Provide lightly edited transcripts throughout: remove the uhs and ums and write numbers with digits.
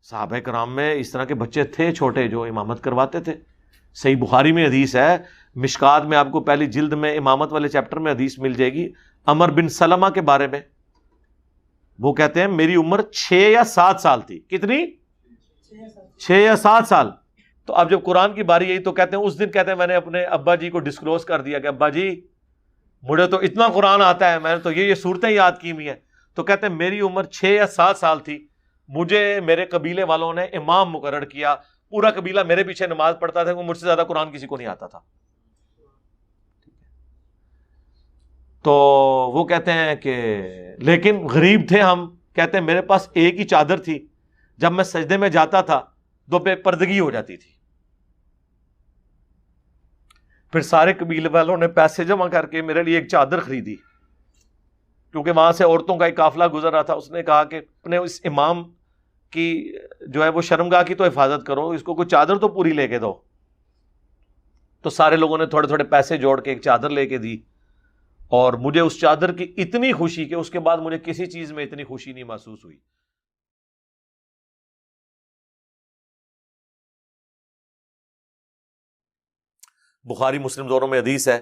صحابہ کرام میں اس طرح کے بچے تھے چھوٹے جو امامت کرواتے تھے. صحیح بخاری میں حدیث ہے, مشکات میں آپ کو پہلی جلد میں امامت والے چیپٹر میں حدیث مل جائے گی عمر بن سلمہ کے بارے میں. وہ کہتے ہیں میری عمر 6 یا 7 سال تھی. کتنی؟ 6 یا 7 سال. تو اب جب قرآن کی باری آئی تو کہتے ہیں اس دن کہتے ہیں میں نے اپنے ابا جی کو ڈسکلوز کر دیا کہ ابا جی مجھے تو اتنا قرآن آتا ہے, میں نے تو یہ صورتیں یاد کی ہوئی ہیں. تو کہتے ہیں میری عمر 6 یا 7 سال تھی, مجھے میرے قبیلے والوں نے امام مقرر کیا, پورا قبیلہ میرے پیچھے نماز پڑھتا تھا, مجھ سے زیادہ قرآن کسی کو نہیں آتا تھا. تو وہ کہتے ہیں کہ لیکن غریب تھے ہم, کہتے ہیں میرے پاس ایک ہی چادر تھی, جب میں سجدے میں جاتا تھا تو بے پردگی ہو جاتی تھی. پھر سارے قبیلے والوں نے پیسے جمع کر کے میرے لیے ایک چادر خریدی, کیونکہ وہاں سے عورتوں کا ایک قافلہ گزر رہا تھا. اس نے کہا کہ اپنے اس امام کی جو ہے وہ شرمگاہ کی تو حفاظت کرو, اس کو کوئی چادر تو پوری لے کے دو. تو سارے لوگوں نے تھوڑے تھوڑے پیسے جوڑ کے ایک چادر لے کے دی, اور مجھے اس چادر کی اتنی خوشی کہ اس کے بعد مجھے کسی چیز میں اتنی خوشی نہیں محسوس ہوئی. بخاری مسلم دونوں میں حدیث ہے,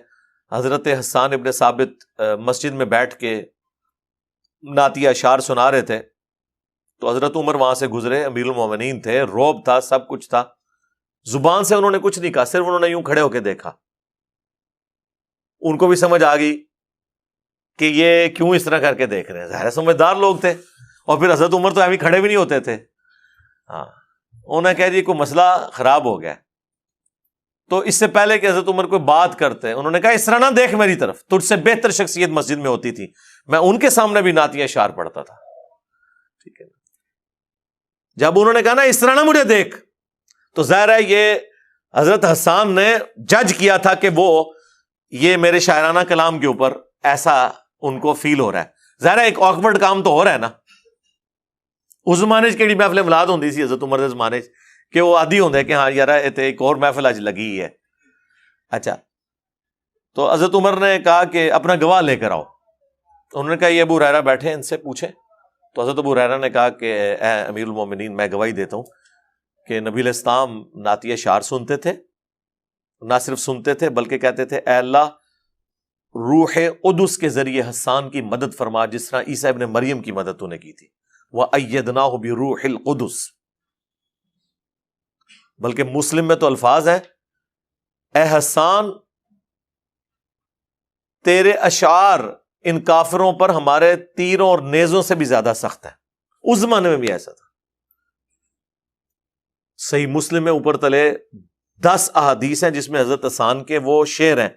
حضرت حسان ابن ثابت مسجد میں بیٹھ کے نعتیہ اشعار سنا رہے تھے, تو حضرت عمر وہاں سے گزرے, امیر المومنین تھے, روب تھا, سب کچھ تھا, زبان سے انہوں نے کچھ نہیں کہا, صرف انہوں نے یوں کھڑے ہو کے دیکھا. ان کو بھی سمجھ آ گئی کہ یہ کیوں اس طرح کر کے دیکھ رہے ہیں, ظاہر سمجھدار لوگ تھے. اور پھر حضرت عمر تو ابھی کھڑے بھی نہیں ہوتے تھے. ہاں, انہوں نے کہا جی کوئی مسئلہ خراب ہو گیا. تو اس سے پہلے کہ حضرت عمر کوئی بات کرتے انہوں نے کہا اس طرح نہ دیکھ میری طرف, تجھ سے بہتر شخصیت مسجد میں ہوتی تھی, میں ان کے سامنے بھی نعتیہ اشعار پڑھتا تھا. ٹھیک ہے, جب انہوں نے کہا نا اس طرح نہ مجھے دیکھ, تو ظاہر ہے یہ حضرت حسان نے جج کیا تھا کہ وہ یہ میرے شاعرانہ کلام کے اوپر ایسا ان کو فیل ہو رہا ہے. ظاہر ہے ایک آکورڈ کام تو ہو رہا ہے نا. اس زمانے کی محفل ملاد ہوندی سی حضرت عمر کے زمانے کہ وہ عادی ہوندے کہ ہاں یار ایک اور محفل اج لگی ہے. اچھا, تو حضرت عمر نے کہا کہ اپنا گواہ لے کر آؤ. انہوں نے کہا یہ ابو ہریرہ بیٹھے, ان سے پوچھیں. تو حضرت ابو ہریرہ نے کہا کہ اے امیر المومنین, میں گواہی دیتا ہوں کہ نبی علیہ السلام نعتیہ اشعار سنتے تھے, نہ صرف سنتے تھے بلکہ کہتے تھے اے اللہ روح قدس کے ذریعے حسان کی مدد فرما جس طرح عیسیٰ ابن مریم کی مدد تو نے کی تھی. وَأَيَّدْنَاهُ بِرُوحِ الْقُدُسِ. بلکہ مسلم میں تو الفاظ ہیں اے حسان تیرے اشعار ان کافروں پر ہمارے تیروں اور نیزوں سے بھی زیادہ سخت ہیں. اس زمانے میں بھی ایسا تھا. صحیح مسلم میں اوپر تلے 10 احادیث ہیں جس میں حضرت حسان کے وہ شعر ہیں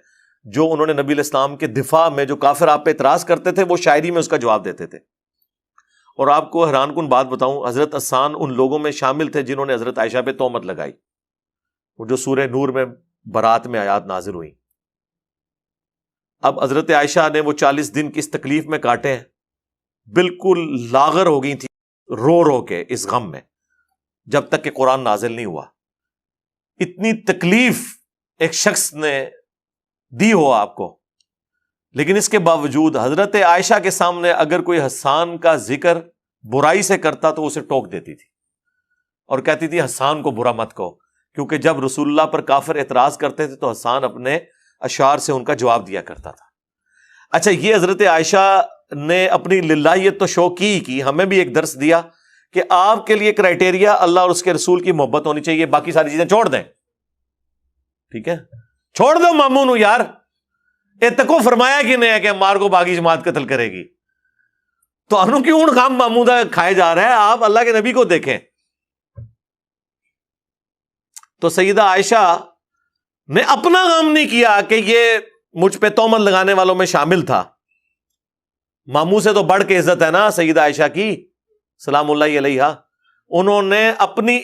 جو انہوں نے نبی علیہ السلام کے دفاع میں, جو کافر آپ پہ اعتراض کرتے تھے وہ شاعری میں اس کا جواب دیتے تھے. اور آپ کو حیران کن بات بتاؤں, حضرت حسان ان لوگوں میں شامل تھے جنہوں نے حضرت عائشہ پہ تہمت لگائی, وہ جو سورہ نور میں برات میں آیات نازل ہوئی. اب حضرت عائشہ نے وہ 40 دن کس تکلیف میں کاٹے ہیں, بالکل لاغر ہو گئی تھی رو رو کے اس غم میں, جب تک کہ قرآن نازل نہیں ہوا. اتنی تکلیف ایک شخص نے دی ہو آپ کو, لیکن اس کے باوجود حضرت عائشہ کے سامنے اگر کوئی حسان کا ذکر برائی سے کرتا تو اسے ٹوک دیتی تھی اور کہتی تھی حسان کو برا مت کہو, کیونکہ جب رسول اللہ پر کافر اعتراض کرتے تھے تو حسان اپنے اشعار سے ان کا جواب دیا کرتا تھا. اچھا, یہ حضرت عائشہ نے اپنی للہیت تو شو کی, ہمیں بھی ایک درس دیا کہ آپ کے لیے کرائٹیریا اللہ اور اس کے رسول کی محبت ہونی چاہیے, باقی ساری چیزیں چھوڑ دیں. ٹھیک ہے, چھوڑ دو مامون یار, تکو فرمایا کہ نہیں ہے کہ مار کو باقی جماعت قتل کرے گی, تو انو کیوں خام مامودہ کھائے جا رہا ہے, آپ اللہ کے نبی کو دیکھیں. تو سیدہ عائشہ نے اپنا غم نہیں کیا کہ یہ مجھ پہ تہمت لگانے والوں میں شامل تھا. ماموں سے تو بڑھ کے عزت ہے نا سیدہ عائشہ کی سلام اللہ علیہا. انہوں نے اپنی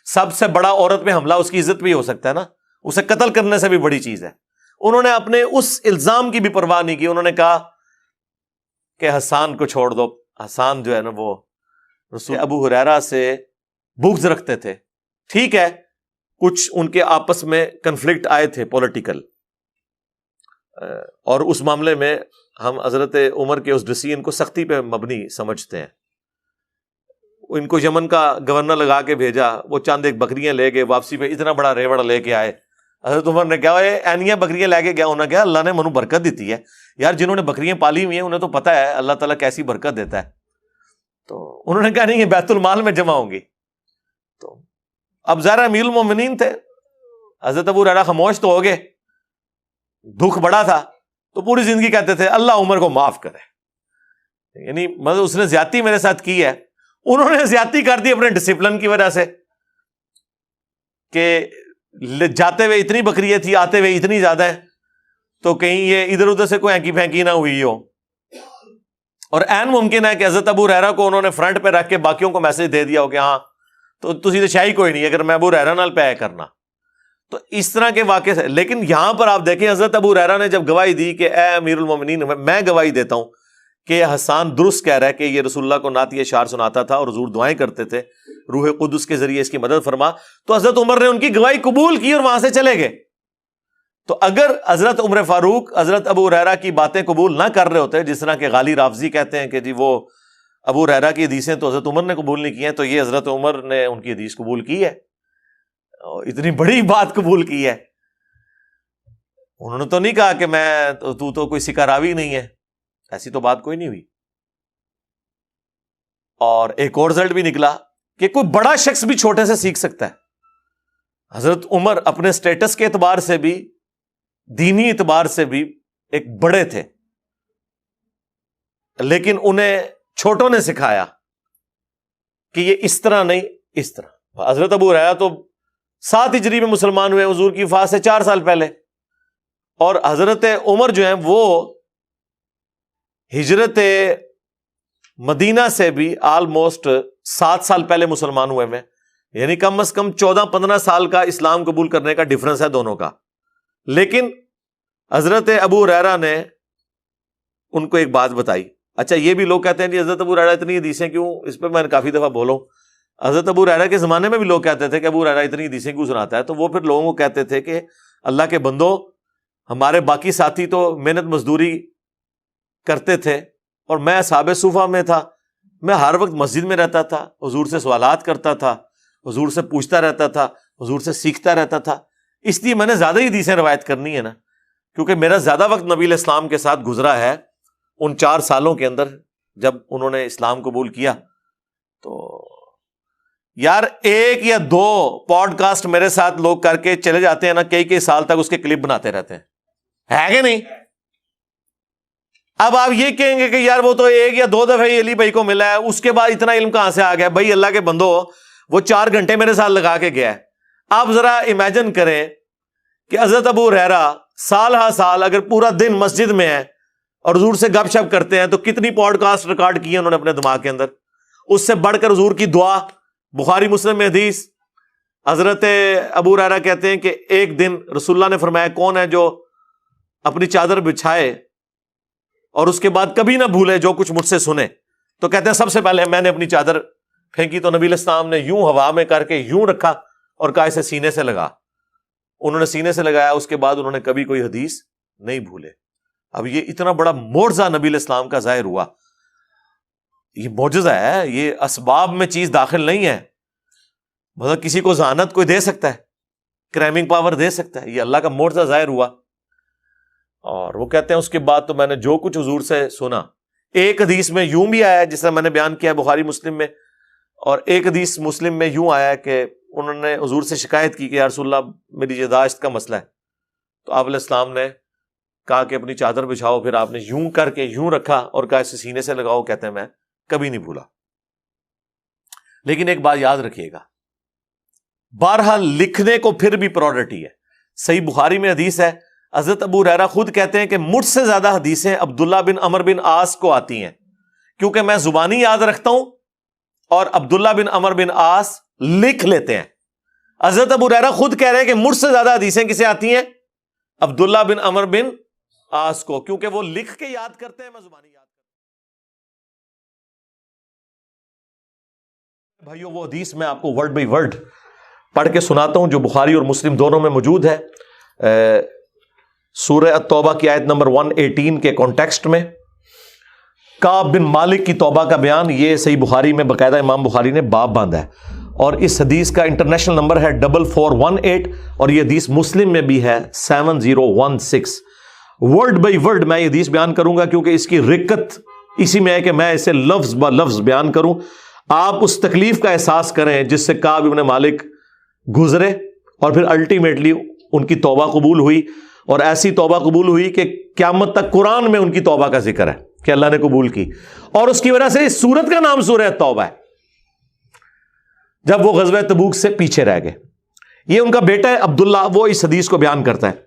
سب سے بڑا عورت پہ حملہ, اس کی عزت بھی ہو سکتا ہے نا, اسے قتل کرنے سے بھی بڑی چیز ہے. انہوں نے اپنے اس الزام کی بھی پرواہ نہیں کی, انہوں نے کہا کہ حسان کو چھوڑ دو. حسان جو ہے نا وہ رسول ابو ہریرہ سے بغض رکھتے تھے. ٹھیک ہے, کچھ ان کے آپس میں کنفلکٹ آئے تھے پولیٹیکل, اور اس معاملے میں ہم حضرت عمر کے اس ڈیسیژن کو سختی پہ مبنی سمجھتے ہیں. ان کو یمن کا گورنر لگا کے بھیجا, وہ چند ایک بکریاں لے گئے, واپسی پہ اتنا بڑا ریوڑ لے کے آئے. حضرت عمر نے کہا اینیاں بکریاں لے کے گیا, انہوں نے کہا اللہ نے منو برکت دیتی ہے یار, جنہوں نے بکریاں پالی ہوئی ہیں انہیں تو پتہ ہے اللہ تعالیٰ کیسی برکت دیتا ہے. تو انہوں نے کہا نہیں, یہ بیت المال میں جمع ہوں گی. تو اب ظاہر امیر المومنین تھے, حضرت ابو ہریرہ خاموش تو ہو گئے, دکھ بڑا تھا, تو پوری زندگی کہتے تھے اللہ عمر کو معاف کرے, یعنی مطلب اس نے زیادتی میرے ساتھ کی ہے. انہوں نے زیادتی کر دی اپنے ڈسپلن کی وجہ سے, کہ جاتے ہوئے اتنی بکریاں تھی, آتے ہوئے اتنی زیادہ ہیں, تو کہیں یہ ادھر ادھر سے کوئی ہینکی پھینکی نہ ہوئی ہو. اور عین ممکن ہے کہ حضرت ابو ہریرہ کو انہوں نے فرنٹ پہ رکھ کے باقیوں کو میسج دے دیا ہو کہ ہاں تو تسی تو شاہی کوئی نہیں اگر میں ابو ہریرہ نال پہ کرنا. تو اس طرح کے واقعے سے, لیکن یہاں پر آپ دیکھیں حضرت ابو ہریرہ نے جب گواہی دی کہ اے امیر المومنین میں گواہی دیتا ہوں کہ حسان درست کہہ رہا ہے کہ یہ رسول اللہ کو نعت اشعار سناتا تھا اور حضور دعائیں کرتے تھے, روح قدس کے ذریعے اس کی مدد فرما. تو حضرت عمر نے ان کی گواہی قبول کی اور وہاں سے چلے گئے. تو اگر حضرت عمر فاروق حضرت ابو ہریرہ کی باتیں قبول نہ کر رہے ہوتے, جس طرح کہ غالی رافضی کہتے ہیں کہ جی وہ ابو ہریرہ کی حدیثیں تو حضرت عمر نے قبول نہیں کی ہیں, تو یہ حضرت عمر نے ان کی حدیث قبول کی ہے, اتنی بڑی بات قبول کی ہے. انہوں نے تو نہیں کہا کہ میں تو کوئی سکہ راوی نہیں ہے, ایسی تو بات کوئی نہیں ہوئی. اور ایک اور رزلٹ بھی نکلا کہ کوئی بڑا شخص بھی چھوٹے سے سیکھ سکتا ہے. حضرت عمر اپنے سٹیٹس کے اعتبار سے بھی, دینی اعتبار سے بھی ایک بڑے تھے, لیکن انہیں چھوٹوں نے سکھایا کہ یہ اس طرح نہیں اس طرح. حضرت ابو ہریرہ تو 7 ہجری میں مسلمان ہوئے, حضور کی وفات سے 4 سال پہلے, اور حضرت عمر جو ہیں وہ ہجرت مدینہ سے بھی آلموسٹ 7 سال پہلے مسلمان ہوئے میں, یعنی کم از کم 14-15 سال کا اسلام قبول کرنے کا ڈفرنس ہے دونوں کا. لیکن حضرت ابو ہریرہ نے ان کو ایک بات بتائی. اچھا یہ بھی لوگ کہتے ہیں کہ حضرت ابو ہریرہ اتنی حدیثیں کیوں, اس پہ میں نے کافی دفعہ بولوں, حضرت ابو ہریرہ کے زمانے میں بھی لوگ کہتے تھے کہ ابو ہریرہ اتنی حدیثیں کیوں سناتا ہے. تو وہ پھر لوگوں کو کہتے تھے کہ اللہ کے بندو, ہمارے باقی ساتھی تو محنت مزدوری کرتے تھے اور میں اصحاب صفہ میں تھا, میں ہر وقت مسجد میں رہتا تھا, حضور سے سوالات کرتا تھا, حضور سے پوچھتا رہتا تھا, حضور سے سیکھتا رہتا تھا. اس لیے میں نے زیادہ ہی حدیثیں روایت کرنی ہے نا, کیونکہ میرا زیادہ وقت نبی علیہ السلام کے ساتھ گزرا ہے ان 4 سالوں کے اندر جب انہوں نے اسلام قبول کیا. تو یار 1 یا 2 پوڈ کاسٹ میرے ساتھ لوگ کر کے چلے جاتے ہیں نا, کئی سال تک اس کے کلپ بناتے رہتے ہیں, ہے کہ نہیں؟ اب آپ یہ کہیں گے کہ یار وہ تو 1 یا 2 دفعہ علی بھائی کو ملا ہے, اس کے بعد اتنا علم کہاں سے آ گیا؟ بھائی اللہ کے بندو, وہ 4 گھنٹے میرے ساتھ لگا کے گیا ہے. آپ ذرا امیجن کریں کہ حضرت ابو ہریرہ سال ہا سال اگر پورا دن مسجد میں ہے اور حضور سے گپ شپ کرتے ہیں, تو کتنی پوڈ کاسٹ ریکارڈ کی ہے انہوں نے اپنے دماغ کے اندر. اس سے بڑھ کر حضور کی دعا, بخاری مسلم میں حدیث, حضرت ابو ہریرہ کہتے ہیں کہ ایک دن رسول اللہ نے فرمایا کون ہے جو اپنی چادر بچھائے اور اس کے بعد کبھی نہ بھولے جو کچھ مجھ سے سنے. تو کہتے ہیں سب سے پہلے میں نے اپنی چادر پھینکی تو نبی علیہ السلام نے یوں ہوا میں کر کے یوں رکھا اور کہا اسے سینے سے لگا. انہوں نے سینے سے لگایا, اس کے بعد انہوں نے کبھی کوئی حدیث نہیں بھولے. اب یہ اتنا بڑا معجزہ نبی علیہ السلام کا ظاہر ہوا, یہ معجزہ ہے, یہ اسباب میں چیز داخل نہیں ہے. مطلب کسی کو ذہانت کوئی دے سکتا ہے, کریمنگ پاور دے سکتا ہے, یہ اللہ کا معجزہ ظاہر ہوا. اور وہ کہتے ہیں اس کے بعد تو میں نے جو کچھ حضور سے سنا, ایک حدیث میں یوں بھی آیا ہے جس طرح میں نے بیان کیا بخاری مسلم میں, اور ایک حدیث مسلم میں یوں آیا ہے کہ انہوں نے حضور سے شکایت کی کہ یا رسول اللہ میری یاداشت کا مسئلہ ہے. تو آپ علیہ السلام نے کہا کہ اپنی چادر بچھاؤ, پھر آپ نے یوں کر کے یوں رکھا اور کہا اسے سینے سے لگاؤ. کہتے ہیں میں کبھی نہیں بھولا. لیکن ایک بات یاد رکھیے گا, بہرحال لکھنے کو پھر بھی پرائورٹی ہے. صحیح بخاری میں حدیث ہے, حضرت ابو ہریرہ خود کہتے ہیں کہ مجھ سے زیادہ حدیثیں عبداللہ بن عمر بن عاص کو آتی ہیں, کیونکہ میں زبانی یاد رکھتا ہوں اور عبداللہ بن عمر بن عاص لکھ لیتے ہیں. حضرت ابو ہریرہ خود کہہ رہے ہیں کہ مجھ سے زیادہ حدیثیں کسے آتی ہیں؟ عبداللہ بن عمر بن عاص کو, کیونکہ وہ لکھ کے یاد کرتے ہیں, میں زبانی یاد کرتا ہوں. بھائیو وہ حدیث میں آپ کو ورڈ بائی ورڈ پڑھ کے سناتا ہوں جو بخاری اور مسلم دونوں میں موجود ہے. سورہ التوبہ کی آیت نمبر 118 کے کانٹیکسٹ میں, کعب بن مالک کی توبہ کا بیان، یہ صحیح بخاری میں باقاعدہ امام بخاری نے باب باندھا ہے، اور اس حدیث کا انٹرنیشنل نمبر ہے 4418، اور یہ حدیث مسلم میں بھی ہے 7016۔ ورڈ بائی ورڈ میں یہ حدیث بیان کروں گا، کیونکہ اس کی رکت اسی میں ہے کہ میں اسے لفظ با لفظ بیان کروں، آپ اس تکلیف کا احساس کریں جس سے کعب بن مالک گزرے، اور پھر الٹیمیٹلی ان کی توبہ قبول ہوئی، اور ایسی توبہ قبول ہوئی کہ قیامت تک قرآن میں ان کی توبہ کا ذکر ہے کہ اللہ نے قبول کی، اور اس کی وجہ سے اس سورت کا نام سورہ توبہ ہے، جب وہ غزوہ تبوک سے پیچھے رہ گئے۔ یہ ان کا بیٹا ہے عبداللہ، وہ اس حدیث کو بیان کرتا ہے۔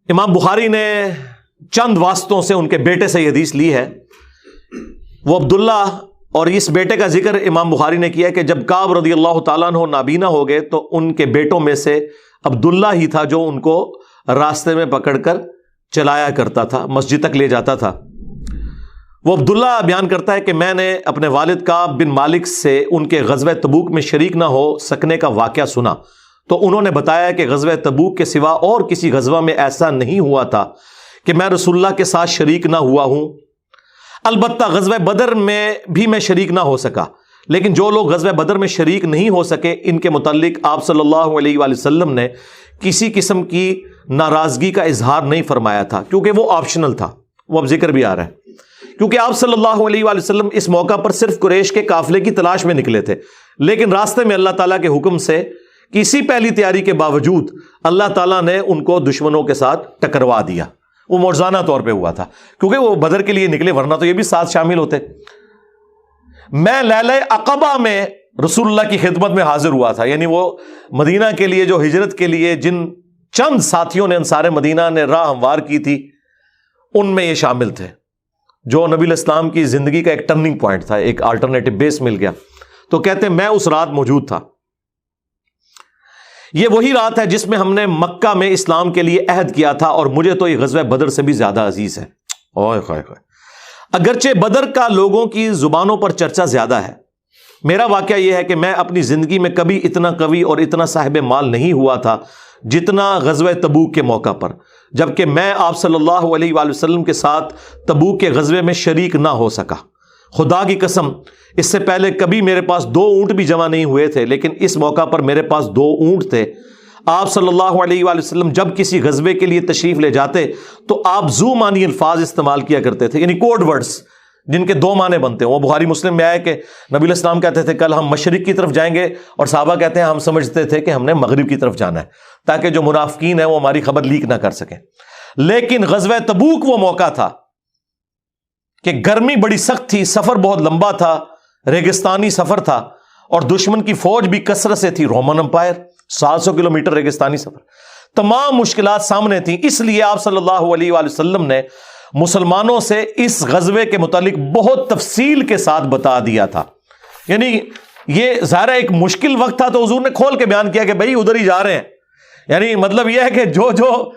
امام بخاری نے چند واسطوں سے ان کے بیٹے سے یہ حدیث لی ہے۔ وہ عبداللہ اور اس بیٹے کا ذکر امام بخاری نے کیا کہ جب کعب رضی اللہ تعالیٰ عنہ نابینا ہو گئے تو ان کے بیٹوں میں سے عبداللہ ہی تھا جو ان کو راستے میں پکڑ کر چلایا کرتا تھا، مسجد تک لے جاتا تھا۔ وہ عبداللہ بیان کرتا ہے کہ میں نے اپنے والد کعب بن مالک سے ان کے غزوہ تبوک میں شریک نہ ہو سکنے کا واقعہ سنا، تو انہوں نے بتایا کہ غزوہ تبوک کے سوا اور کسی غزوہ میں ایسا نہیں ہوا تھا کہ میں رسول اللہ کے ساتھ شریک نہ ہوا ہوں، البتہ غزوہ بدر میں بھی میں شریک نہ ہو سکا، لیکن جو لوگ غزوہ بدر میں شریک نہیں ہو سکے ان کے متعلق آپ صلی اللہ علیہ وآلہ وسلم نے کسی قسم کی ناراضگی کا اظہار نہیں فرمایا تھا، کیونکہ وہ آپشنل تھا۔ وہ اب ذکر بھی آ رہا ہے، کیونکہ آپ صلی اللہ علیہ وآلہ وسلم اس موقع پر صرف قریش کے قافلے کی تلاش میں نکلے تھے، لیکن راستے میں اللہ تعالیٰ کے حکم سے کسی پہلی تیاری کے باوجود اللہ تعالیٰ نے ان کو دشمنوں کے ساتھ ٹکروا دیا۔ وہ موجزانہ طور پہ ہوا تھا، کیونکہ وہ بدر کے لیے نکلے، ورنہ تو یہ بھی ساتھ شامل ہوتے۔ میں لیلہ عقبہ میں رسول اللہ کی خدمت میں حاضر ہوا تھا، یعنی وہ مدینہ کے لیے جو ہجرت کے لیے جن چند ساتھیوں نے انصار مدینہ نے راہ ہموار کی تھی ان میں یہ شامل تھے، جو نبی الاسلام کی زندگی کا ایک ٹرننگ پوائنٹ تھا، ایک الٹرنیٹو بیس مل گیا۔ تو کہتے ہیں میں اس رات موجود تھا۔ یہ وہی رات ہے جس میں ہم نے مکہ میں اسلام کے لیے عہد کیا تھا، اور مجھے تو یہ غزوہ بدر سے بھی زیادہ عزیز ہے۔ اوئے خائے خائے، اگرچہ بدر کا لوگوں کی زبانوں پر چرچا زیادہ ہے، میرا واقعہ یہ ہے کہ میں اپنی زندگی میں کبھی اتنا قوی اور اتنا صاحب مال نہیں ہوا تھا جتنا غزوہ تبوک کے موقع پر، جبکہ میں آپ صلی اللہ علیہ وآلہ وسلم کے ساتھ تبوک کے غزوے میں شریک نہ ہو سکا۔ خدا کی قسم اس سے پہلے کبھی میرے پاس 2 اونٹ بھی جمع نہیں ہوئے تھے، لیکن اس موقع پر میرے پاس 2 اونٹ تھے۔ آپ صلی اللہ علیہ وآلہ وسلم جب کسی غزوے کے لیے تشریف لے جاتے تو آپ ذو معنی الفاظ استعمال کیا کرتے تھے، یعنی کوڈ ورڈز جن کے 2 معنی بنتے ہیں۔ وہ بخاری مسلم میں آیا کہ نبی الاسلام کہتے تھے کل ہم مشرق کی طرف جائیں گے، اور صحابہ کہتے ہیں ہم سمجھتے تھے کہ ہم نے مغرب کی طرف جانا ہے، تاکہ جو منافقین ہیں وہ ہماری خبر لیک نہ کر سکیں۔ لیکن غزوہ تبوک وہ موقع تھا کہ گرمی بڑی سخت تھی، سفر بہت لمبا تھا، ریگستانی سفر تھا، اور دشمن کی فوج بھی کثرت سے تھی، رومن امپائر، 700 کلومیٹر ریگستانی سفر، تمام مشکلات سامنے تھیں۔ اس لیے آپ صلی اللہ علیہ وآلہ وسلم نے مسلمانوں سے اس غزوے کے متعلق بہت تفصیل کے ساتھ بتا دیا تھا۔ یعنی یہ ظاہر ایک مشکل وقت تھا تو حضور نے کھول کے بیان کیا کہ بھائی ادھر ہی جا رہے ہیں، یعنی مطلب یہ ہے کہ جو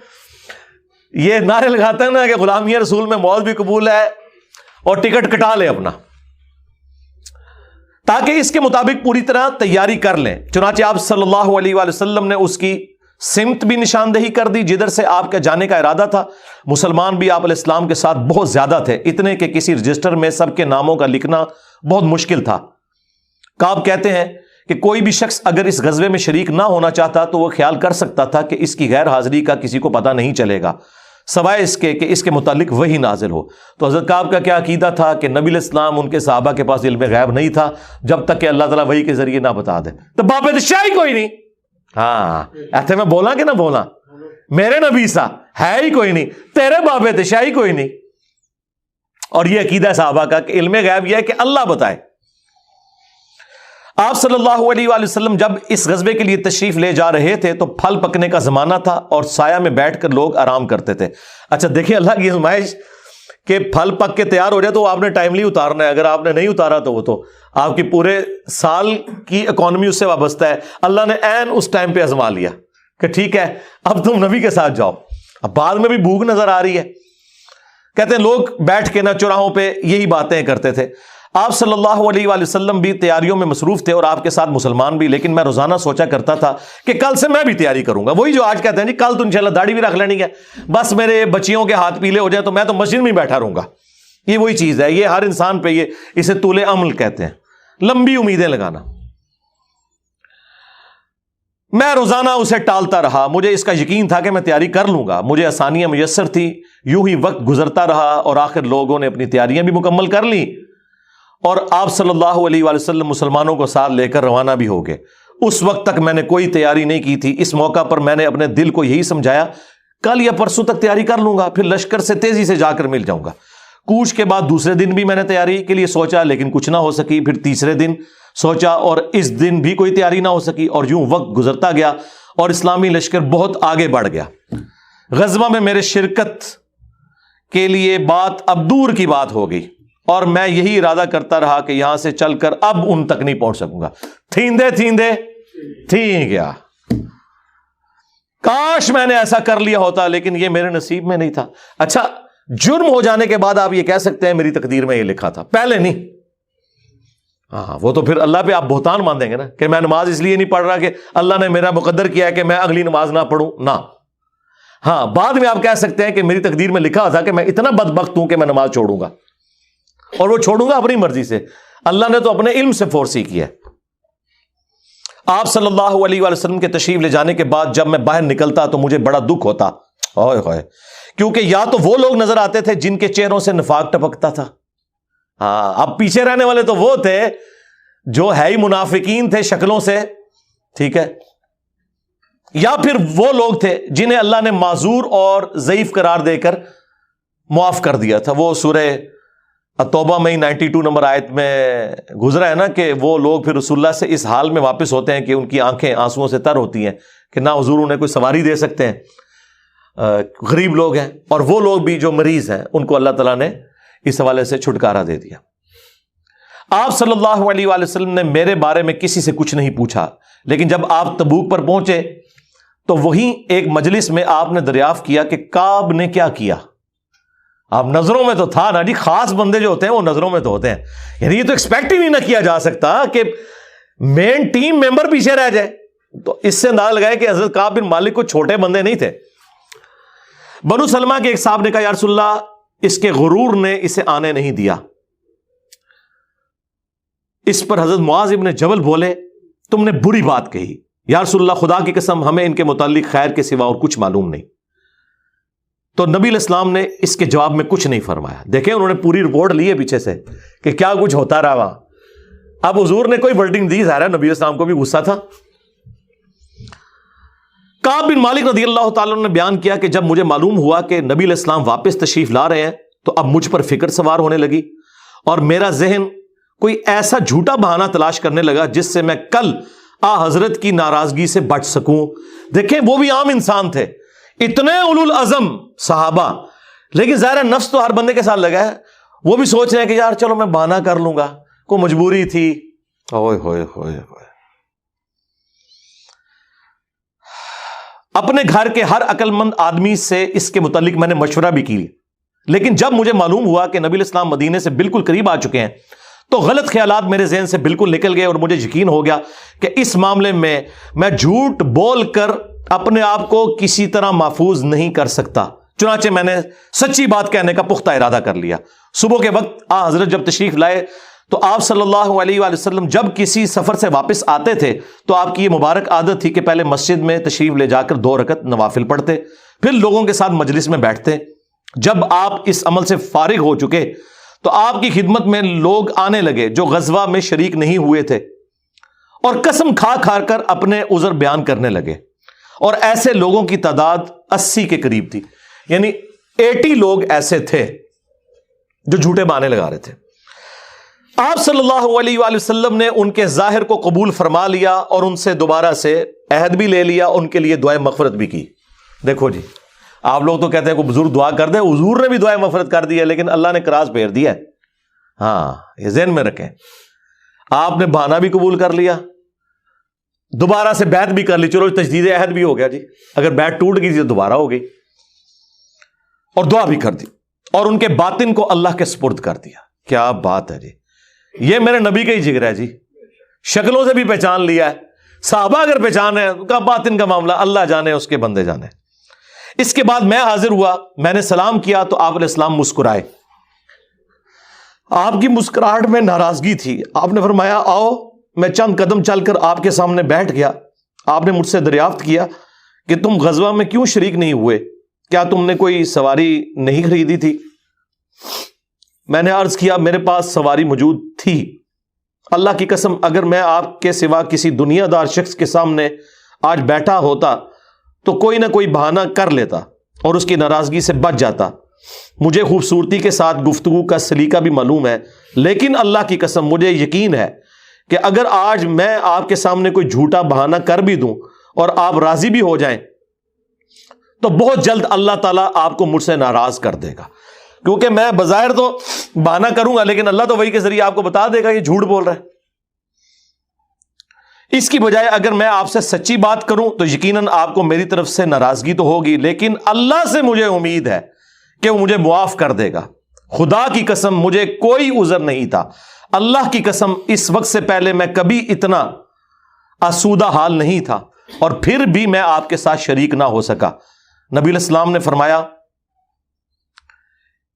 یہ نعرے لگاتے ہیں نا کہ غلامی رسول میں موت بھی قبول ہے اور ٹکٹ کٹا لے اپنا، تاکہ اس کے مطابق پوری طرح تیاری کر لیں۔ چنانچہ آپ صلی اللہ علیہ وآلہ وسلم نے اس کی سمت بھی نشاندہی کر دی جدھر سے آپ کے جانے کا ارادہ تھا۔ مسلمان بھی آپ علیہ السلام کے ساتھ بہت زیادہ تھے، اتنے کہ کسی رجسٹر میں سب کے ناموں کا لکھنا بہت مشکل تھا۔ کعب کہتے ہیں کہ کوئی بھی شخص اگر اس غزوے میں شریک نہ ہونا چاہتا تو وہ خیال کر سکتا تھا کہ اس کی غیر حاضری کا کسی کو پتہ نہیں چلے گا سوائے اس کے کہ اس کے متعلق وحی نازل ہو۔ تو حضرت کعب کا کیا عقیدہ تھا کہ نبی علیہ السلام ان کے صحابہ کے پاس علم غیب نہیں تھا جب تک کہ اللہ تعالیٰ وحی کے ذریعے نہ بتا دے۔ تو باب شاہی کوئی نہیں، ہاں ایسے میں بولا کہ نہ بولا، میرے نبی سا ہے ہی کوئی نہیں، تیرے باب شاہی کوئی نہیں۔ اور یہ عقیدہ صحابہ کا کہ علم غیب یہ ہے کہ اللہ بتائے۔ آپ صلی اللہ علیہ وآلہ وسلم جب اس غزوے کے لیے تشریف لے جا رہے تھے تو پھل پکنے کا زمانہ تھا اور سایہ میں بیٹھ کر لوگ آرام کرتے تھے۔ اچھا دیکھیں اللہ کی آزمائش کہ پھل پک کے تیار ہو جائے تو آپ نے ٹائملی اتارنا ہے، اگر آپ نے نہیں اتارا تو وہ تو آپ کی پورے سال کی اکانومی اس سے وابستہ ہے۔ اللہ نے عین اس ٹائم پہ آزما لیا کہ ٹھیک ہے اب تم نبی کے ساتھ جاؤ۔ اب بعد میں بھی بھوک نظر آ رہی ہے، کہتے ہیں لوگ بیٹھ کے نہ چوراہوں پہ یہی باتیں کرتے تھے۔ آپ صلی اللہ علیہ وآلہ وسلم بھی تیاریوں میں مصروف تھے اور آپ کے ساتھ مسلمان بھی، لیکن میں روزانہ سوچا کرتا تھا کہ کل سے میں بھی تیاری کروں گا۔ وہی جو آج کہتے ہیں جی کل تو انشاءاللہ داڑھی بھی رکھ لینی ہے، بس میرے بچیوں کے ہاتھ پیلے ہو جائے تو میں تو مسجد میں ہی بیٹھا رہوں گا، یہ وہی چیز ہے، یہ ہر انسان پہ اسے طول عمل کہتے ہیں، لمبی امیدیں لگانا۔ میں روزانہ اسے ٹالتا رہا، مجھے اس کا یقین تھا کہ میں تیاری کر لوں گا، مجھے آسانیاں میسر تھی، یوں ہی وقت گزرتا رہا اور آخر لوگوں نے اپنی تیاریاں بھی مکمل کر لی اور آپ صلی اللہ علیہ وآلہ وسلم مسلمانوں کو ساتھ لے کر روانہ بھی ہو گئے۔ اس وقت تک میں نے کوئی تیاری نہیں کی تھی، اس موقع پر میں نے اپنے دل کو یہی سمجھایا کل یا پرسوں تک تیاری کر لوں گا، پھر لشکر سے تیزی سے جا کر مل جاؤں گا۔ کوچ کے بعد دوسرے دن بھی میں نے تیاری کے لیے سوچا لیکن کچھ نہ ہو سکی، پھر تیسرے دن سوچا اور اس دن بھی کوئی تیاری نہ ہو سکی، اور یوں وقت گزرتا گیا اور اسلامی لشکر بہت آگے بڑھ گیا۔ غزوہ میں میرے شرکت کے لیے بات اب دور کی بات ہو گئی اور میں یہی ارادہ کرتا رہا کہ یہاں سے چل کر اب ان تک نہیں پہنچ سکوں گا۔ تھیندے تھی گیا، کاش میں نے ایسا کر لیا ہوتا، لیکن یہ میرے نصیب میں نہیں تھا۔ اچھا، جرم ہو جانے کے بعد آپ یہ کہہ سکتے ہیں میری تقدیر میں یہ لکھا تھا، پہلے نہیں۔ ہاں، وہ تو پھر اللہ پہ آپ بہتان مان دیں گے نا کہ میں نماز اس لیے نہیں پڑھ رہا کہ اللہ نے میرا مقدر کیا ہے کہ میں اگلی نماز نہ پڑھوں، نہ۔ ہاں، بعد میں آپ کہہ سکتے ہیں کہ میری تقدیر میں لکھا تھا کہ میں اتنا بدبخت ہوں کہ میں نماز چھوڑوں گا، اور وہ چھوڑوں گا اپنی مرضی سے، اللہ نے تو اپنے علم سے فورسی کیا ہے۔ آپ صلی اللہ علیہ وآلہ وسلم کے تشریف لے جانے کے بعد جب میں باہر نکلتا تو مجھے بڑا دکھ ہوتا، اوئے ہوئے، کیونکہ یا تو وہ لوگ نظر آتے تھے جن کے چہروں سے نفاق ٹپکتا تھا، ہاں، اب پیچھے رہنے والے تو وہ تھے جو ہے ہی منافقین تھے شکلوں سے، ٹھیک ہے، یا پھر وہ لوگ تھے جنہیں اللہ نے معذور اور ضعیف قرار دے کر معاف کر دیا تھا۔ وہ سورہ التوبہ میں 92 نمبر آیت میں گزرا ہے نا کہ وہ لوگ پھر رسول اللہ سے اس حال میں واپس ہوتے ہیں کہ ان کی آنکھیں آنسوؤں سے تر ہوتی ہیں کہ نہ حضور انہیں کوئی سواری دے سکتے ہیں، غریب لوگ ہیں، اور وہ لوگ بھی جو مریض ہیں ان کو اللہ تعالیٰ نے اس حوالے سے چھٹکارا دے دیا۔ آپ صلی اللہ علیہ وآلہ وسلم نے میرے بارے میں کسی سے کچھ نہیں پوچھا، لیکن جب آپ تبوک پر پہنچے تو وہیں ایک مجلس میں آپ نے دریافت کیا کہ کعب نے کیا کیا۔ آپ نظروں میں تو تھا نا جی، خاص بندے جو ہوتے ہیں وہ نظروں میں تو ہوتے ہیں، یعنی یہ تو ایکسپیکٹ ہی نہیں نہ کیا جا سکتا کہ مین ٹیم ممبر پیچھے رہ جائے، تو اس سے اندازہ لگائے کہ حضرت کعب بن مالک کو چھوٹے بندے نہیں تھے۔ بنو سلمہ کے ایک صاحب نے کہا یا رسول اللہ اس کے غرور نے اسے آنے نہیں دیا۔ اس پر حضرت معاذ ابن جبل بولے تم نے بری بات کہی، یا رسول اللہ خدا کی قسم ہمیں ان کے متعلق خیر کے سوا اور کچھ معلوم نہیں۔ تو نبی علیہ السلام نے اس کے جواب میں کچھ نہیں فرمایا۔ دیکھیں انہوں نے پوری رپورٹ لی ہے پیچھے سے کہ کیا کچھ ہوتا رہا وہاں، اب حضور نے کوئی ورڈنگ دی، ظاہر ہے نبی علیہ السلام کو بھی غصہ تھا۔ کعب بن مالک رضی اللہ تعالیٰ نے بیان کیا کہ جب مجھے معلوم ہوا کہ نبی علیہ السلام واپس تشریف لا رہے ہیں تو اب مجھ پر فکر سوار ہونے لگی اور میرا ذہن کوئی ایسا جھوٹا بہانہ تلاش کرنے لگا جس سے میں کل حضرت کی ناراضگی سے بچ سکوں۔ دیکھیں وہ بھی عام انسان تھے، اتنے اولو العزم صحابہ، لیکن ظاہر نفس تو ہر بندے کے ساتھ لگا ہے، وہ بھی سوچ رہے ہیں کہ یار چلو میں بہانہ کر لوں گا، کوئی مجبوری تھی۔ اوئے ہوئے ہوئے ہوئے، اپنے گھر کے ہر عقل مند آدمی سے اس کے متعلق میں نے مشورہ بھی کی، لیکن جب مجھے معلوم ہوا کہ نبی علیہ السلام مدینے سے بالکل قریب آ چکے ہیں تو غلط خیالات میرے ذہن سے بالکل نکل گئے اور مجھے یقین ہو گیا کہ اس معاملے میں جھوٹ بول کر اپنے آپ کو کسی طرح محفوظ نہیں کر سکتا، چنانچہ میں نے سچی بات کہنے کا پختہ ارادہ کر لیا۔ صبح کے وقت حضرت جب تشریف لائے تو آپ صلی اللہ علیہ وآلہ وسلم جب کسی سفر سے واپس آتے تھے تو آپ کی یہ مبارک عادت تھی کہ پہلے مسجد میں تشریف لے جا کر 2 رکعت نوافل پڑھتے، پھر لوگوں کے ساتھ مجلس میں بیٹھتے۔ جب آپ اس عمل سے فارغ ہو چکے تو آپ کی خدمت میں لوگ آنے لگے جو غزوہ میں شریک نہیں ہوئے تھے اور قسم کھا کھا کر اپنے عذر بیان کرنے لگے، اور ایسے لوگوں کی تعداد 80 کے قریب تھی، یعنی 80 لوگ ایسے تھے جو جھوٹے بہانے لگا رہے تھے۔ آپ صلی اللہ علیہ وآلہ وسلم نے ان کے ظاہر کو قبول فرما لیا اور ان سے دوبارہ سے عہد بھی لے لیا، ان کے لیے دعائے مغفرت بھی کی۔ دیکھو جی، آپ لوگ تو کہتے ہیں کوئی بزرگ دعا کر دے، حضور نے بھی دعائے مغفرت کر دی ہے، لیکن اللہ نے کراس پھیر دیا ہے۔ ہاں، یہ ذہن میں رکھیں، آپ نے بہانہ بھی قبول کر لیا، دوبارہ سے بیعت بھی کر لی، چلو تجدید عہد بھی ہو گیا جی، اگر بیعت ٹوٹ گئی تو دوبارہ ہو گئی، اور دعا بھی کر دی اور ان کے باطن کو اللہ کے سپرد کر دیا۔ کیا بات ہے جی، یہ میرے نبی کا ہی جگر ہے جی، شکلوں سے بھی پہچان لیا ہے، صحابہ اگر پہچان ہے کا باطن کا معاملہ اللہ جانے، اس کے بندے جانے۔ اس کے بعد میں حاضر ہوا، میں نے سلام کیا تو آپ علیہ السلام مسکرائے، آپ کی مسکراہٹ میں ناراضگی تھی. آپ نے فرمایا آؤ. میں چند قدم چل کر آپ کے سامنے بیٹھ گیا. آپ نے مجھ سے دریافت کیا کہ تم غزوہ میں کیوں شریک نہیں ہوئے؟ کیا تم نے کوئی سواری نہیں خریدی تھی؟ میں نے عرض کیا میرے پاس سواری موجود تھی. اللہ کی قسم اگر میں آپ کے سوا کسی دنیا دار شخص کے سامنے آج بیٹھا ہوتا تو کوئی نہ کوئی بہانہ کر لیتا اور اس کی ناراضگی سے بچ جاتا. مجھے خوبصورتی کے ساتھ گفتگو کا سلیقہ بھی معلوم ہے، لیکن اللہ کی قسم مجھے یقین ہے کہ اگر آج میں آپ کے سامنے کوئی جھوٹا بہانہ کر بھی دوں اور آپ راضی بھی ہو جائیں تو بہت جلد اللہ تعالیٰ آپ کو مجھ سے ناراض کر دے گا. کیونکہ میں بظاہر تو بہانہ کروں گا لیکن اللہ تو وہی کے ذریعے آپ کو بتا دے گا یہ جھوٹ بول رہا ہے. اس کی بجائے اگر میں آپ سے سچی بات کروں تو یقیناً آپ کو میری طرف سے ناراضگی تو ہوگی، لیکن اللہ سے مجھے امید ہے کہ وہ مجھے معاف کر دے گا. خدا کی قسم مجھے کوئی عذر نہیں تھا. اللہ کی قسم اس وقت سے پہلے میں کبھی اتنا آسودہ حال نہیں تھا اور پھر بھی میں آپ کے ساتھ شریک نہ ہو سکا. نبی علیہ السلام نے فرمایا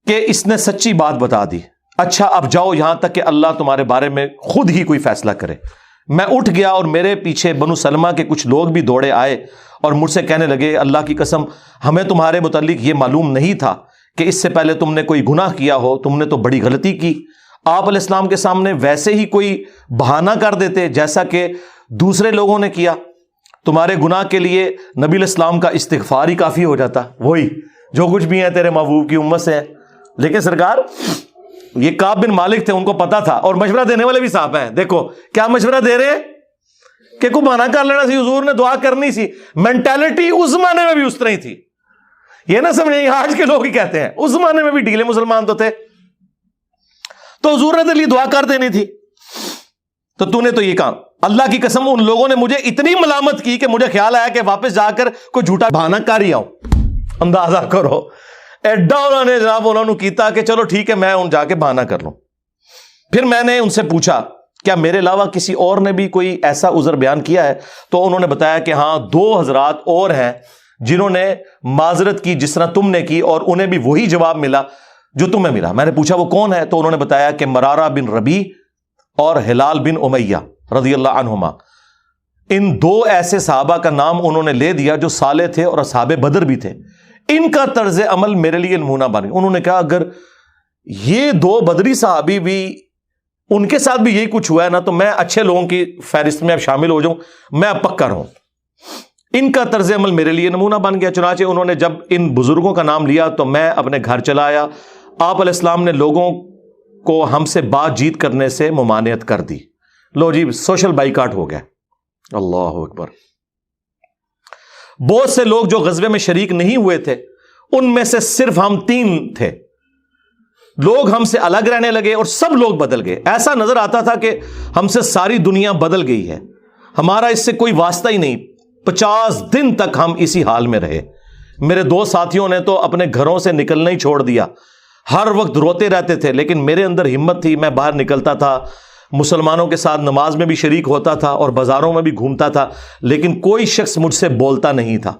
کہ اس نے سچی بات بتا دی. اچھا اب جاؤ یہاں تک کہ اللہ تمہارے بارے میں خود ہی کوئی فیصلہ کرے. میں اٹھ گیا اور میرے پیچھے بنو سلمہ کے کچھ لوگ بھی دوڑے آئے اور مجھ سے کہنے لگے اللہ کی قسم ہمیں تمہارے متعلق یہ معلوم نہیں تھا کہ اس سے پہلے تم نے کوئی گناہ کیا ہو، تم نے تو بڑی غلطی کی. آپ علیہ السلام کے سامنے ویسے ہی کوئی بہانہ کر دیتے جیسا کہ دوسرے لوگوں نے کیا. تمہارے گناہ کے لیے نبی علیہ السلام کا استغفار ہی کافی ہو جاتا. وہی جو کچھ بھی ہیں تیرے محبوب کی امت سے ہیں. لیکن سرکار یہ کعب بن مالک تھے، ان کو پتا تھا، اور مشورہ دینے والے بھی صاحب ہیں. دیکھو کیا مشورہ دے رہے ہیں کہ کوئی بہانہ کر لینا سی، حضور نے دعا کرنی سی. مینٹالٹی اس زمانے میں بھی اس طرح ہی تھی. یہ نہ سمجھیں آج کے لوگ ہی کہتے ہیں، اس زمانے میں بھی ڈھیلے مسلمان تو تھے. تو حضور نے تیرے لیے دعا کر دینی تھی، تو نے تو یہ کام. اللہ کی قسم ان لوگوں نے مجھے اتنی ملامت کی کہ مجھے خیال آیا کہ واپس جا کر کوئی جھوٹا بہانہ کر ہی آؤں. اندازہ کرو ایڈا انہوں نے جناب انہوں نے کیتا کہ چلو ٹھیک ہے میں ان جا کے بہانہ کر لوں. پھر میں نے ان سے پوچھا کیا میرے علاوہ کسی اور نے بھی کوئی ایسا عذر بیان کیا ہے؟ تو انہوں نے بتایا کہ ہاں 2 حضرات اور ہیں جنہوں نے معذرت کی جس طرح تم نے کی، اور انہیں بھی وہی جواب ملا جو تمہیں ملا. میں نے پوچھا وہ کون ہے؟ تو انہوں نے بتایا کہ مرارہ بن ربیع اور ہلال بن امیہ رضی اللہ عنہما. ان 2 ایسے صحابہ کا نام انہوں نے لے دیا جو صالح تھے اور اصحاب بدر بھی تھے. ان کا طرز عمل میرے لیے نمونہ بن گیا. انہوں نے کہا اگر یہ 2 بدری صحابی بھی ان کے ساتھ بھی یہی کچھ ہوا ہے نا تو میں اچھے لوگوں کی فہرست میں اب شامل ہو جاؤں، میں اب پکا رہوں. ان کا طرز عمل میرے لیے نمونہ بن گیا. چنانچہ انہوں نے جب ان بزرگوں کا نام لیا تو میں اپنے گھر چلا آیا. آپ علیہ السلام نے لوگوں کو ہم سے بات چیت کرنے سے ممانعت کر دی. لو جی سوشل بائیکاٹ ہو گیا. اللہ اکبر. بہت سے لوگ جو غزوے میں شریک نہیں ہوئے تھے ان میں سے صرف ہم 3 تھے. لوگ ہم سے الگ رہنے لگے اور سب لوگ بدل گئے. ایسا نظر آتا تھا کہ ہم سے ساری دنیا بدل گئی ہے. ہمارا اس سے کوئی واسطہ ہی نہیں. 50 دن تک ہم اسی حال میں رہے. میرے 2 ساتھیوں نے تو اپنے گھروں سے نکلنا ہی چھوڑ دیا. ہر وقت روتے رہتے تھے لیکن میرے اندر ہمت تھی. میں باہر نکلتا تھا، مسلمانوں کے ساتھ نماز میں بھی شریک ہوتا تھا اور بازاروں میں بھی گھومتا تھا، لیکن کوئی شخص مجھ سے بولتا نہیں تھا.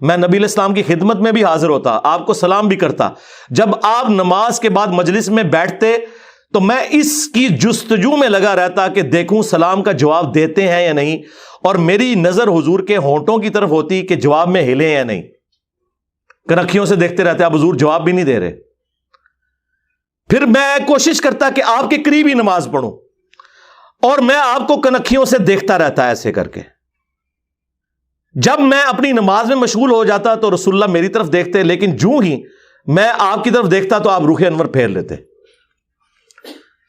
میں نبی علیہ السلام کی خدمت میں بھی حاضر ہوتا، آپ کو سلام بھی کرتا. جب آپ نماز کے بعد مجلس میں بیٹھتے تو میں اس کی جستجو میں لگا رہتا کہ دیکھوں سلام کا جواب دیتے ہیں یا نہیں، اور میری نظر حضور کے ہونٹوں کی طرف ہوتی کہ جواب میں ہلے یا نہیں. کنکھیوں سے دیکھتے رہتے آپ حضور جواب بھی نہیں دے رہے. پھر میں کوشش کرتا کہ آپ کے قریب ہی نماز پڑھوں اور میں آپ کو کنکھیوں سے دیکھتا رہتا ایسے کر کے. جب میں اپنی نماز میں مشغول ہو جاتا تو رسول اللہ میری طرف دیکھتے، لیکن جو ہی میں آپ کی طرف دیکھتا تو آپ روح انور پھیر لیتے.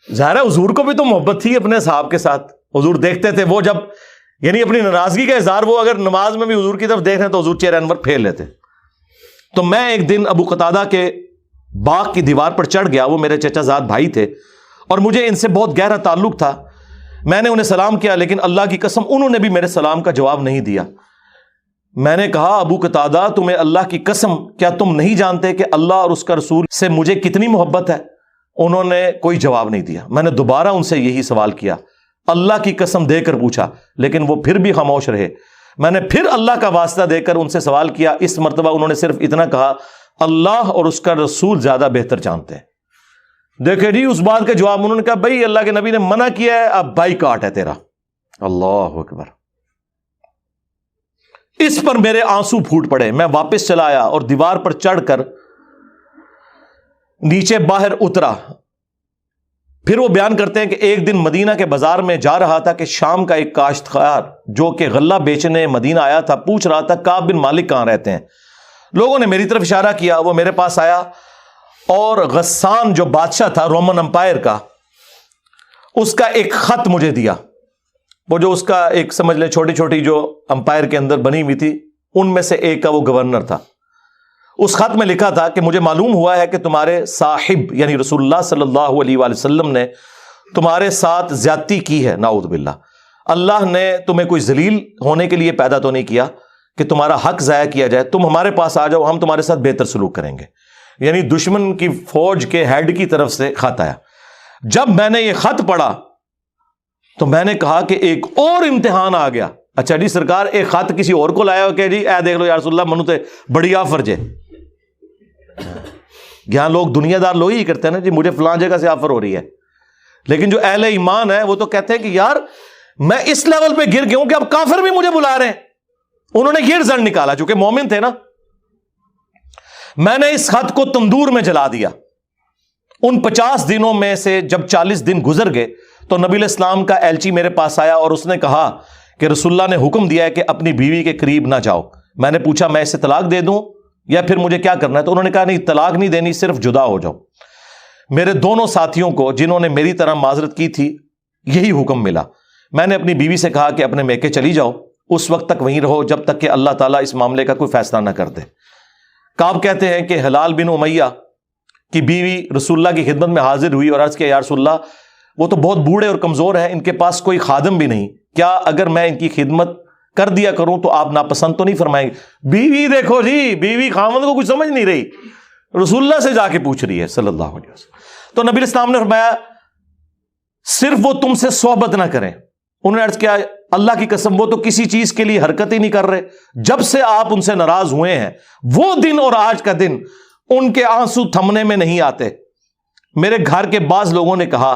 ظاہر ہے حضور کو بھی تو محبت تھی اپنے صحاب کے ساتھ. حضور دیکھتے تھے، وہ جب یعنی اپنی ناراضگی کا اظہار وہ اگر نماز میں بھی حضور کی طرف دیکھ رہے ہیں تو حضور چہرہ انور پھیر لیتے. تو میں ایک دن ابو قتادہ کے باغ کی دیوار پر چڑھ گیا. وہ میرے چچا زاد بھائی تھے اور مجھے ان سے بہت گہرا تعلق تھا. میں نے انہیں سلام کیا لیکن اللہ کی قسم انہوں نے بھی میرے سلام کا جواب نہیں دیا. میں نے کہا ابو قتادہ تمہیں اللہ کی قسم کیا تم نہیں جانتے کہ اللہ اور اس کا رسول سے مجھے کتنی محبت ہے؟ انہوں نے کوئی جواب نہیں دیا. میں نے دوبارہ ان سے یہی سوال کیا، اللہ کی قسم دے کر پوچھا، لیکن وہ پھر بھی خاموش رہے. میں نے پھر اللہ کا واسطہ دے کر ان سے سوال کیا. اس مرتبہ انہوں نے صرف اتنا کہا، اللہ اور اس کا رسول زیادہ بہتر جانتے ہیں. دیکھے جی اس بات کا جواب انہوں نے کہا بھائی اللہ کے نبی نے منع کیا ہے، اب بائی کاٹ ہے تیرا۔ اللہ اکبر۔ اس پر میرے آنسو پھوٹ پڑے، میں واپس چلا آیا اور دیوار پر چڑھ کر نیچے باہر اترا۔ پھر وہ بیان کرتے ہیں کہ ایک دن مدینہ کے بازار میں جا رہا تھا کہ شام کا ایک کاشتکار جو کہ غلہ بیچنے مدینہ آیا تھا پوچھ رہا تھا کعب بن مالک کہاں رہتے ہیں۔ لوگوں نے میری طرف اشارہ کیا، وہ میرے پاس آیا اور غسان جو بادشاہ تھا رومن امپائر کا، اس کا ایک خط مجھے دیا۔ وہ جو اس کا ایک سمجھ لیں چھوٹی چھوٹی جو امپائر کے اندر بنی ہوئی تھی ان میں سے ایک کا وہ گورنر تھا۔ اس خط میں لکھا تھا کہ مجھے معلوم ہوا ہے کہ تمہارے صاحب یعنی رسول اللہ صلی اللہ علیہ وآلہ وسلم نے تمہارے ساتھ زیادتی کی ہے، نعوذ باللہ۔ اللہ نے تمہیں کوئی ذلیل ہونے کے لیے پیدا تو نہیں کیا کہ تمہارا حق ضائع کیا جائے، تم ہمارے پاس آ جاؤ، ہم تمہارے ساتھ بہتر سلوک کریں گے۔ یعنی دشمن کی فوج کے ہیڈ کی طرف سے خط آیا۔ جب میں نے یہ خط پڑھا تو میں نے کہا کہ ایک اور امتحان آ گیا۔ اچھا جی سرکار ایک خط کسی اور کو لایا ہو کہ جی اے دیکھ لو یا رسول اللہ منو تے بڑی آفر جے۔ یہاں لوگ دنیا دار لوگ ہی کرتے ہیں نا جی مجھے فلاں جگہ سے آفر ہو رہی ہے، لیکن جو اہل ایمان ہے وہ تو کہتے ہیں کہ یار میں اس لیول پہ گر گیا ہوں کہ اب کافر بھی مجھے بلا رہے ہیں۔ انہوں نے یہ رزلٹ نکالا، چونکہ مومن تھے نا۔ میں نے اس خط کو تندور میں جلا دیا۔ ان 50 دنوں میں سے جب 40 دن گزر گئے تو نبی علیہ السلام کا ایلچی میرے پاس آیا اور اس نے کہا کہ رسول اللہ نے حکم دیا ہے کہ اپنی بیوی کے قریب نہ جاؤ۔ میں نے پوچھا میں اسے طلاق دے دوں یا پھر مجھے کیا کرنا ہے؟ تو انہوں نے کہا نہیں طلاق نہیں دینی، صرف جدا ہو جاؤ۔ میرے دونوں ساتھیوں کو جنہوں نے میری طرح معذرت کی تھی یہی حکم ملا۔ میں نے اپنی بیوی سے کہا کہ اپنے میکے چلی جاؤ، اس وقت تک وہیں رہو جب تک کہ اللہ تعالیٰ اس معاملے کا کوئی فیصلہ نہ کر دے۔ کعب کہتے ہیں کہ ہلال بن امیہ کی بیوی رسول اللہ کی خدمت میں حاضر ہوئی اور عرض کیا یا رسول اللہ وہ تو بہت بوڑھے اور کمزور ہیں، ان کے پاس کوئی خادم بھی نہیں، کیا اگر میں ان کی خدمت کر دیا کروں تو آپ ناپسند تو نہیں فرمائیں گے؟ بیوی دیکھو جی، بیوی خاوند کو کچھ سمجھ نہیں رہی، رسول اللہ سے جا کے پوچھ رہی ہے صلی اللہ علیہ وسلم۔ تو نبی علیہ السلام نے فرمایا صرف وہ تم سے صحبت نہ کریں۔ انہوں نے عرض کیا اللہ کی قسم وہ تو کسی چیز کے لیے حرکت ہی نہیں کر رہے، جب سے آپ ان سے ناراض ہوئے ہیں وہ دن اور آج کا دن ان کے آنسو تھمنے میں نہیں آتے۔ میرے گھر کے بعض لوگوں نے کہا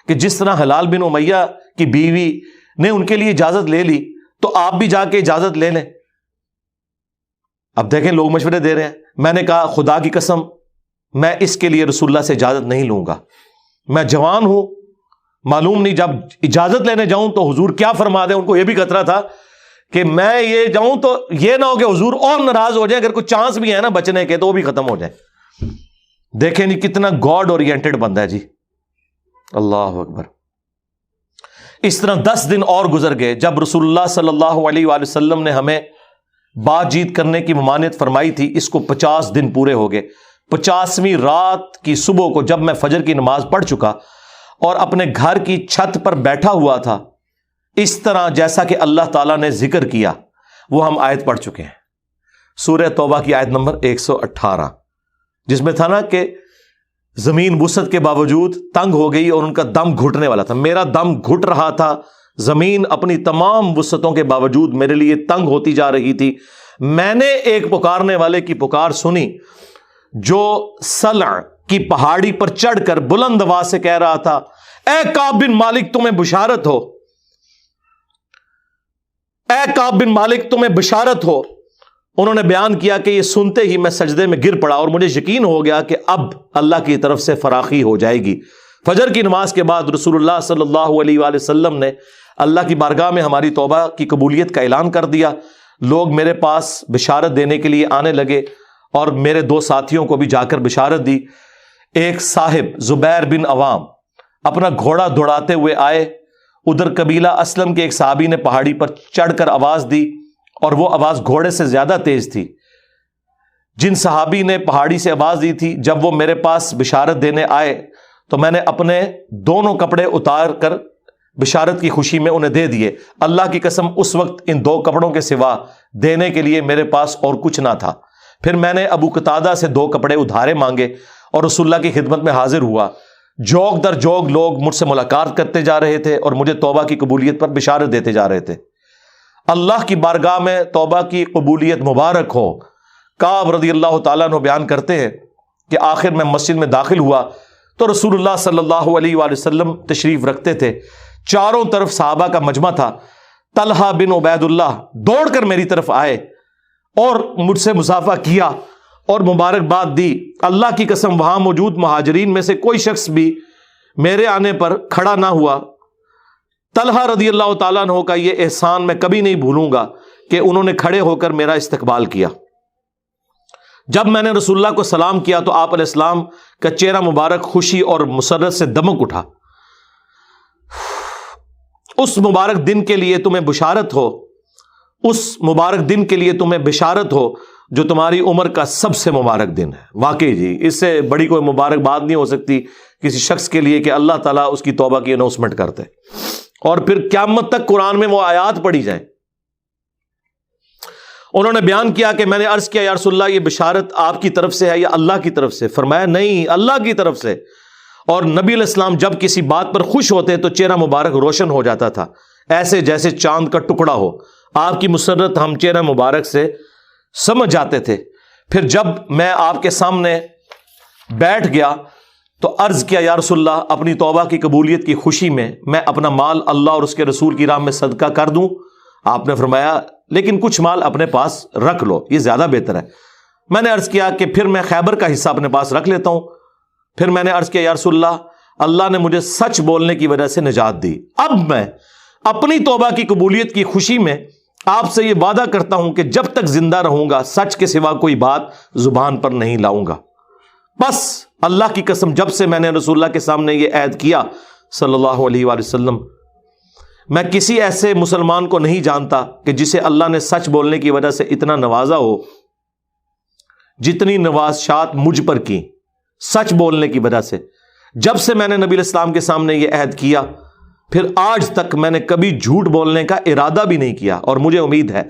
کہ جس طرح ہلال بن امیہ کی بیوی نے ان کے لیے اجازت لے لی تو آپ بھی جا کے اجازت لے لیں۔ اب دیکھیں لوگ مشورے دے رہے ہیں۔ میں نے کہا خدا کی قسم میں اس کے لیے رسول اللہ سے اجازت نہیں لوں گا، میں جوان ہوں، معلوم نہیں جب اجازت لینے جاؤں تو حضور کیا فرما دیں۔ ان کو یہ بھی خطرہ تھا کہ میں یہ جاؤں تو یہ نہ ہو کہ حضور اور ناراض ہو جائے، اگر کوئی چانس بھی ہے نا بچنے کے تو وہ بھی ختم ہو جائے۔ دیکھیں نہیں کتنا گاڈ اورینٹڈ بندہ ہے جی، اللہ اکبر۔ اس طرح 10 دن اور گزر گئے جب رسول اللہ صلی اللہ علیہ وآلہ وسلم نے ہمیں بات چیت کرنے کی ممانعت فرمائی تھی، اس کو 50 دن پورے ہو گئے۔ 50ویں رات کی صبح کو جب میں فجر کی نماز پڑھ چکا اور اپنے گھر کی چھت پر بیٹھا ہوا تھا، اس طرح جیسا کہ اللہ تعالیٰ نے ذکر کیا وہ ہم آیت پڑھ چکے ہیں، سورہ توبہ کی آیت نمبر 118، جس میں تھا نا کہ زمین وسعت کے باوجود تنگ ہو گئی اور ان کا دم گھٹنے والا تھا۔ میرا دم گھٹ رہا تھا، زمین اپنی تمام وسعتوں کے باوجود میرے لیے تنگ ہوتی جا رہی تھی۔ میں نے ایک پکارنے والے کی پکار سنی جو سلع کی پہاڑی پر چڑھ کر بلند آواز سے کہہ رہا تھا اے کعب بن مالک تمہیں بشارت ہو، اے کعب بن مالک تمہیں بشارت ہو۔ انہوں نے بیان کیا کہ یہ سنتے ہی میں سجدے میں گر پڑا اور مجھے یقین ہو گیا کہ اب اللہ کی طرف سے فراخی ہو جائے گی۔ فجر کی نماز کے بعد رسول اللہ صلی اللہ علیہ وآلہ وسلم نے اللہ کی بارگاہ میں ہماری توبہ کی قبولیت کا اعلان کر دیا۔ لوگ میرے پاس بشارت دینے کے لیے آنے لگے اور میرے 2 ساتھیوں کو بھی جا کر بشارت دی۔ ایک صاحب زبیر بن عوام اپنا گھوڑا دوڑاتے ہوئے آئے، ادھر قبیلہ اسلم کے ایک صحابی نے پہاڑی پر چڑھ کر آواز دی اور وہ آواز گھوڑے سے زیادہ تیز تھی۔ جن صحابی نے پہاڑی سے آواز دی تھی جب وہ میرے پاس بشارت دینے آئے تو میں نے اپنے دونوں کپڑے اتار کر بشارت کی خوشی میں انہیں دے دیے۔ اللہ کی قسم اس وقت ان 2 کپڑوں کے سوا دینے کے لیے میرے پاس اور کچھ نہ تھا۔ پھر میں نے ابو قتادہ سے 2 کپڑے ادھارے مانگے اور رسول اللہ کی خدمت میں حاضر ہوا۔ جوگ در جوگ لوگ مجھ سے ملاقات کرتے جا رہے تھے اور مجھے توبہ کی قبولیت پر بشارت دیتے جا رہے تھے۔ اللہ کی بارگاہ میں توبہ کی قبولیت مبارک ہو۔ کعب رضی اللہ تعالیٰ عنہ بیان کرتے ہیں کہ آخر میں مسجد میں داخل ہوا تو رسول اللہ صلی اللہ علیہ وآلہ وسلم تشریف رکھتے تھے، چاروں طرف صحابہ کا مجمع تھا۔ طلحہ بن عبید اللہ دوڑ کر میری طرف آئے اور مجھ سے مصافحہ کیا اور مبارکباد دی۔ اللہ کی قسم وہاں موجود مہاجرین میں سے کوئی شخص بھی میرے آنے پر کھڑا نہ ہوا۔ طلحہ رضی اللہ تعالیٰ عنہ کا یہ احسان میں کبھی نہیں بھولوں گا کہ انہوں نے کھڑے ہو کر میرا استقبال کیا۔ جب میں نے رسول اللہ کو سلام کیا تو آپ علیہ السلام کا چہرہ مبارک خوشی اور مسرت سے دمک اٹھا۔ اس مبارک دن کے لیے تمہیں بشارت ہو، اس مبارک دن کے لیے تمہیں بشارت ہو جو تمہاری عمر کا سب سے مبارک دن ہے۔ واقعی جی، اس سے بڑی کوئی مبارک بات نہیں ہو سکتی کسی شخص کے لیے کہ اللہ تعالیٰ اس کی توبہ کی اناؤنسمنٹ کرتے اور پھر قیامت تک قرآن میں وہ آیات پڑھی جائیں۔ انہوں نے بیان کیا کہ میں نے عرض کیا یا رسول اللہ یہ بشارت آپ کی طرف سے ہے یا اللہ کی طرف سے؟ فرمایا نہیں، اللہ کی طرف سے۔ اور نبی علیہ السلام جب کسی بات پر خوش ہوتے تو چہرہ مبارک روشن ہو جاتا تھا، ایسے جیسے چاند کا ٹکڑا ہو۔ آپ کی مسرت ہم چہرہ مبارک سے سمجھ جاتے تھے۔ پھر جب میں آپ کے سامنے بیٹھ گیا تو عرض کیا یا رسول اللہ اپنی توبہ کی قبولیت کی خوشی میں اپنا مال اللہ اور اس کے رسول کی راہ میں صدقہ کر دوں؟ آپ نے فرمایا لیکن کچھ مال اپنے پاس رکھ لو، یہ زیادہ بہتر ہے۔ میں نے عرض کیا کہ پھر میں خیبر کا حصہ اپنے پاس رکھ لیتا ہوں۔ پھر میں نے عرض کیا یا رسول اللہ اللہ نے مجھے سچ بولنے کی وجہ سے نجات دی، اب میں اپنی توبہ کی قبولیت کی خوشی میں آپ سے یہ وعدہ کرتا ہوں کہ جب تک زندہ رہوں گا سچ کے سوا کوئی بات زبان پر نہیں لاؤں گا۔ بس اللہ کی قسم جب سے میں نے رسول اللہ کے سامنے یہ عہد کیا صلی اللہ علیہ وآلہ وسلم، میں کسی ایسے مسلمان کو نہیں جانتا کہ جسے اللہ نے سچ بولنے کی وجہ سے اتنا نوازا ہو جتنی نوازشات مجھ پر کی سچ بولنے کی وجہ سے۔ جب سے میں نے نبی علیہ السلام کے سامنے یہ عہد کیا پھر آج تک میں نے کبھی جھوٹ بولنے کا ارادہ بھی نہیں کیا، اور مجھے امید ہے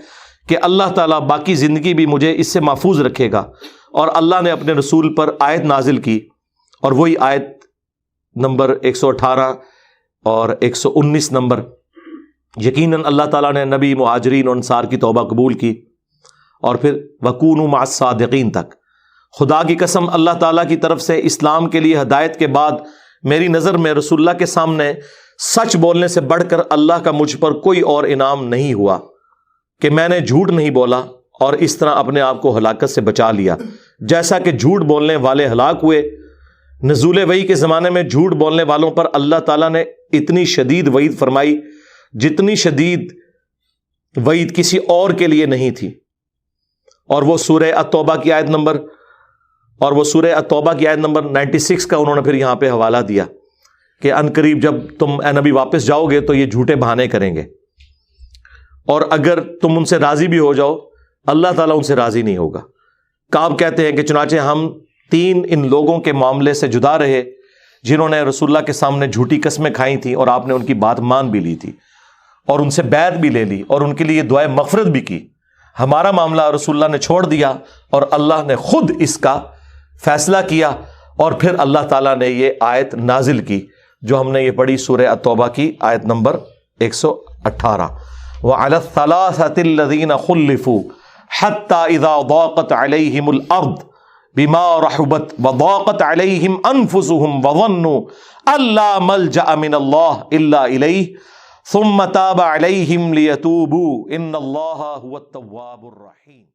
کہ اللہ تعالیٰ باقی زندگی بھی مجھے اس سے محفوظ رکھے گا۔ اور اللہ نے اپنے رسول پر آیت نازل کی، اور وہی آیت نمبر 118 اور 119 نمبر، یقیناً اللہ تعالیٰ نے نبی مہاجرین اور انصار کی توبہ قبول کی، اور پھر وَكُونُوا مَعَ الصَّادِقِينَ تک۔ خدا کی قسم اللہ تعالیٰ کی طرف سے اسلام کے لیے ہدایت کے بعد میری نظر میں رسول اللہ کے سامنے سچ بولنے سے بڑھ کر اللہ کا مجھ پر کوئی اور انعام نہیں ہوا کہ میں نے جھوٹ نہیں بولا اور اس طرح اپنے آپ کو ہلاکت سے بچا لیا۔ جیسا کہ جھوٹ بولنے والے ہلاک ہوئے، نزول وحی کے زمانے میں جھوٹ بولنے والوں پر اللہ تعالیٰ نے اتنی شدید وعید فرمائی جتنی شدید وعید کسی اور کے لیے نہیں تھی۔ اور وہ سورہ التوبہ کی آیت نمبر 96 کا انہوں نے پھر یہاں پہ حوالہ دیا کہ ان قریب جب تم اے نبی واپس جاؤ گے تو یہ جھوٹے بہانے کریں گے، اور اگر تم ان سے راضی بھی ہو جاؤ اللہ تعالیٰ ان سے راضی نہیں ہوگا۔ کعب کہتے ہیں کہ چنانچہ ہم 3 ان لوگوں کے معاملے سے جدا رہے جنہوں نے رسول اللہ کے سامنے جھوٹی قسمیں کھائی تھیں، اور آپ نے ان کی بات مان بھی لی تھی اور ان سے بیعت بھی لے لی اور ان کے لیے دعائے مغفرت بھی کی۔ ہمارا معاملہ رسول اللہ نے چھوڑ دیا اور اللہ نے خود اس کا فیصلہ کیا، اور پھر اللہ تعالیٰ نے یہ آیت نازل کی جو ہم نے یہ پڑھی سورہ التوبہ کی آیت نمبر 118، وَعَلَى الثَّلَاثَةِ الَّذِينَ خُلِّفُوا حَتَّى إِذَا ضَاقَتْ عَلَيْهِمُ الْأَرْضُ بِمَا رَحُبَتْ وَضَاقَتْ عَلَيْهِمْ أَنفُسُهُمْ وَظَنُّوا أَن لَّا مَلْجَأَ مِنَ اللَّهِ إِلَّا إِلَيْهِ ثُمَّ تَابَ عَلَيْهِمْ لِيَتُوبُوا إِنَّ اللَّهَ هُوَ التَّوَّابُ الرَّحِيمُ۔